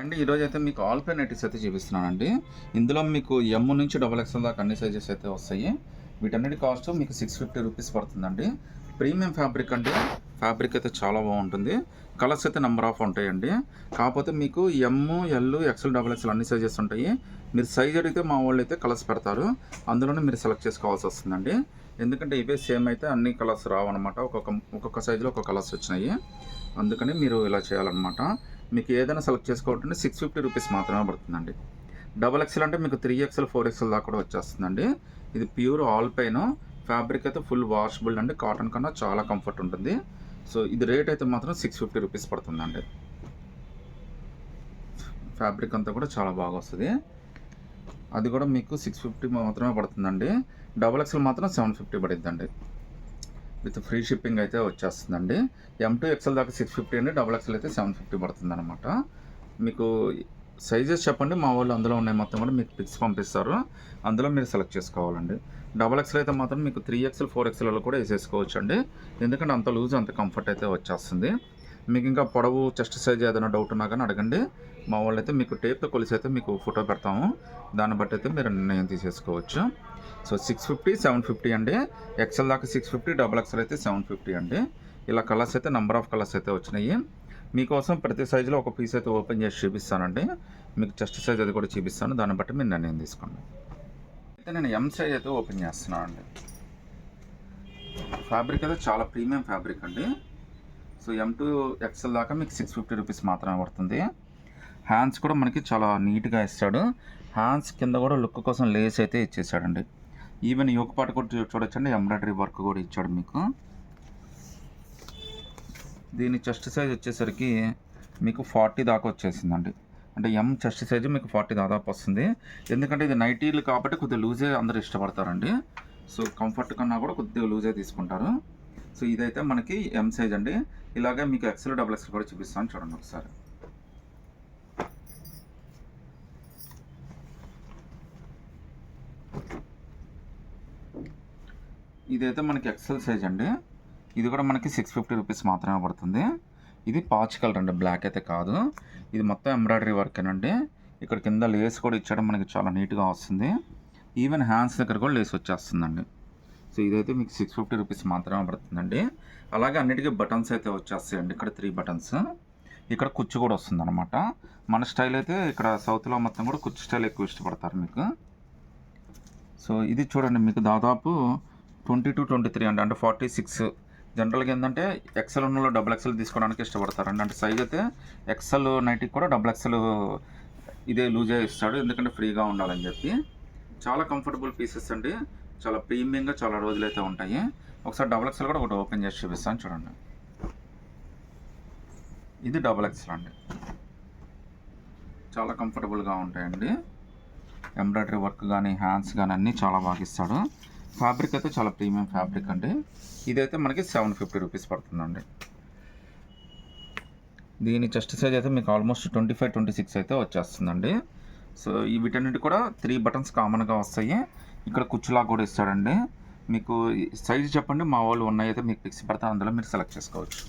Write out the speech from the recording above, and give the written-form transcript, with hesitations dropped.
అండి ఈరోజు అయితే మీకు ఆల్ ప్లే నైటీస్ అయితే చూపిస్తున్నానండి. ఇందులో మీకు ఎమ్ నుంచి డబుల్ ఎక్స్ఎల్ దాకా అన్ని సైజెస్ అయితే వస్తాయి. వీటన్నిటి కాస్ట్ మీకు 650 రూపీస్ పడుతుందండి. ప్రీమియం ఫ్యాబ్రిక్ అండి. ఫ్యాబ్రిక్ అయితే చాలా బాగుంటుంది. కలర్స్ అయితే నెంబర్ ఆఫ్ ఉంటాయండి. కాకపోతే మీకు ఎమ్, ఎల్, ఎక్స్ఎల్, డబుల్ ఎక్స్ఎల్ అన్ని సైజెస్ ఉంటాయి. మీరు సైజ్ అడిగితే మా వాళ్ళు అయితే కలర్స్ పెడతారు. అందులోనే మీరు సెలెక్ట్ చేసుకోవాల్సి వస్తుందండి. ఎందుకంటే ఇవే సేమ్ అయితే అన్ని కలర్స్ రావన్నమాట. ఒక్కొక్క సైజులో ఒక్కొక్క కలర్స్ వచ్చినాయి. అందుకని మీరు ఇలా చేయాలన్నమాట. మీకు ఏదైనా సెలెక్ట్ చేసుకోవాలంటే 650 రూపీస్ మాత్రమే పడుతుందండి. డబల్ ఎక్స్ఎల్ అంటే మీకు 3XL 4XL దాకా కూడా వచ్చేస్తుందండి. ఇది ప్యూర్ ఆల్ పైన ఫ్యాబ్రిక్ అయితే ఫుల్ వాషబుల్ అండి. కాటన్ కన్నా చాలా కంఫర్ట్ ఉంటుంది. సో ఇది రేట్ అయితే మాత్రం 650 రూపీస్ పడుతుందండి. ఫ్యాబ్రిక్ అంతా కూడా చాలా బాగా వస్తుంది. అది కూడా మీకు 650 మాత్రమే పడుతుందండి. డబల్ ఎక్స్ఎల్ మాత్రం 750 పడుతుందండి. విత్ ఫ్రీ షిప్పింగ్ అయితే వచ్చేస్తుందండి. M2 XL దాకా 650 అండి. డబల్ ఎక్స్ఎల్ అయితే 750 పడుతుంది అనమాట. మీకు సైజెస్ చెప్పండి, మా వాళ్ళు అందులో ఉన్నాయి మొత్తం కూడా మీకు పిక్స్ పంపిస్తారు. అందులో మీరు సెలెక్ట్ చేసుకోవాలండి. డబల్ ఎక్స్ఎల్ అయితే మాత్రం మీకు 3XL 4XL కూడా వేసేసుకోవచ్చు అండి. ఎందుకంటే అంత లూజ్ అంత కంఫర్ట్ అయితే వచ్చేస్తుంది. మీకు ఇంకా పొడవు చెస్ట్ సైజ్ ఏదైనా డౌట్ ఉన్నా కానీ అడగండి. మా వాళ్ళు అయితే మీకు టేప్తో కొలిసి అయితే మీకు ఫోటో పెడతాము. దాన్ని బట్టి అయితే మీరు నిర్ణయం తీసేసుకోవచ్చు. సో 650, 750 అండి. ఎక్స్ఎల్ దాకా 650, డబల్ ఎక్స్ఎల్ అయితే 750 అండి. ఇలా కలర్స్ అయితే నెంబర్ ఆఫ్ కలర్స్ అయితే వచ్చినాయి. మీకోసం ప్రతి సైజులో ఒక పీస్ అయితే ఓపెన్ చేసి చూపిస్తానండి. మీకు చెస్ట్ సైజ్ అది కూడా చూపిస్తాను. దాన్ని బట్టి మీరు నిర్ణయం తీసుకోండి. అయితే నేను ఎం సైజ్ అయితే ఓపెన్ చేస్తున్నాను అండి. ఫ్యాబ్రిక్ అయితే చాలా ప్రీమియం ఫ్యాబ్రిక్ అండి. సో M2 XL దాకా మీకు 650 రూపీస్ మాత్రమే పడుతుంది. హ్యాండ్స్ కూడా మనకి చాలా నీట్గా ఇస్తాడు. హ్యాండ్స్ కింద కూడా లుక్ కోసం లేస్ అయితే ఇచ్చేసాడండి. ఈవెన్ యోగ పాట కూడా చూడొచ్చండి. ఎంబ్రాయిడరీ వర్క్ కూడా ఇచ్చాడు మీకు. దీని చెస్ట్ సైజ్ వచ్చేసరికి మీకు 40 దాకా వచ్చేసిందండి. అంటే ఎం చెస్ట్ సైజు మీకు 40 దాదాపు వస్తుంది. ఎందుకంటే ఇది నైటీలు కాబట్టి కొద్దిగా లూజే అందరూ ఇష్టపడతారండి. సో కంఫర్ట్ కన్నా కూడా కొద్దిగా లూజే తీసుకుంటారు. సో ఇదైతే మనకి ఎం సైజ్ అండి. ఇలాగే మీకు ఎక్స్ఎల్, డబుల్ ఎక్స్ఎల్ కూడా చూపిస్తాను చూడండి ఒకసారి. ఇదైతే మనకి ఎక్స్ఎల్ సైజ్ అండి. ఇది కూడా మనకి 650 రూపీస్ మాత్రమే పడుతుంది. ఇది పాచ్ కలర్ అండి, బ్లాక్ అయితే కాదు. ఇది మొత్తం ఎంబ్రాయిడరీ వర్కేనండి. ఇక్కడ కింద లేస్ కూడా ఇచ్చడం మనకి చాలా నీట్గా వస్తుంది. ఈవెన్ హ్యాండ్స్ దగ్గర కూడా లేస్ వచ్చేస్తుందండి. సో ఇదైతే మీకు 650 రూపీస్ మాత్రమే పడుతుందండి. అలాగే అన్నిటికీ బటన్స్ అయితే వచ్చేస్తాయండి. ఇక్కడ 3 బటన్స్, ఇక్కడ కుచ్చు కూడా వస్తుంది అనమాట. మన స్టైల్ అయితే ఇక్కడ సౌత్లో మొత్తం కూడా కుచ్చు స్టైల్ ఎక్కువ ఇష్టపడతారు మీకు. సో ఇది చూడండి మీకు దాదాపు 22, 23 అండి. అంటే 46. జనరల్గా ఏంటంటే ఎక్సెల్ ఉన్నలో డబుల్ ఎక్సెల్ తీసుకోవడానికి ఇష్టపడతారండి. అంటే సైజ్ అయితే ఎక్సెల్ నైట్కి కూడా డబుల్ ఎక్సెల్ ఇదే లూజే ఇస్తాడు. ఎందుకంటే ఫ్రీగా ఉండాలని చెప్పి. చాలా కంఫర్టబుల్ పీసెస్ అండి. చాలా ప్రీమియంగా చాలా రోజులు అయితే ఉంటాయి. ఒకసారి డబుల్ ఎక్సెల్ కూడా ఒకటి ఓపెన్ చేసి చూపిస్తాను చూడండి. ఇది డబుల్ ఎక్సెల్ అండి. చాలా కంఫర్టబుల్గా ఉంటాయండి. ఎంబ్రాయిడరీ వర్క్ కానీ హ్యాండ్స్ కానీ అన్నీ చాలా బాగా ఇస్తాడు. ఫ్యాబ్రిక్ అయితే చాలా ప్రీమియం ఫ్యాబ్రిక్ అండి. ఇదైతే మనకి 750 రూపీస్ పడుతుందండి. దీని చెస్ట్ సైజ్ అయితే మీకు ఆల్మోస్ట్ 25, 26 అయితే వచ్చేస్తుందండి. సో ఈ వీటన్నిటి కూడా 3 బటన్స్ కామన్గా వస్తాయి. ఇక్కడ కుచ్చులా కూడా ఇస్తాడండి. మీకు సైజు చెప్పండి, మా వాళ్ళు ఉన్నాయి అయితే మీకు పిక్స్ పెడతాను. అందులో మీరు సెలెక్ట్ చేసుకోవచ్చు.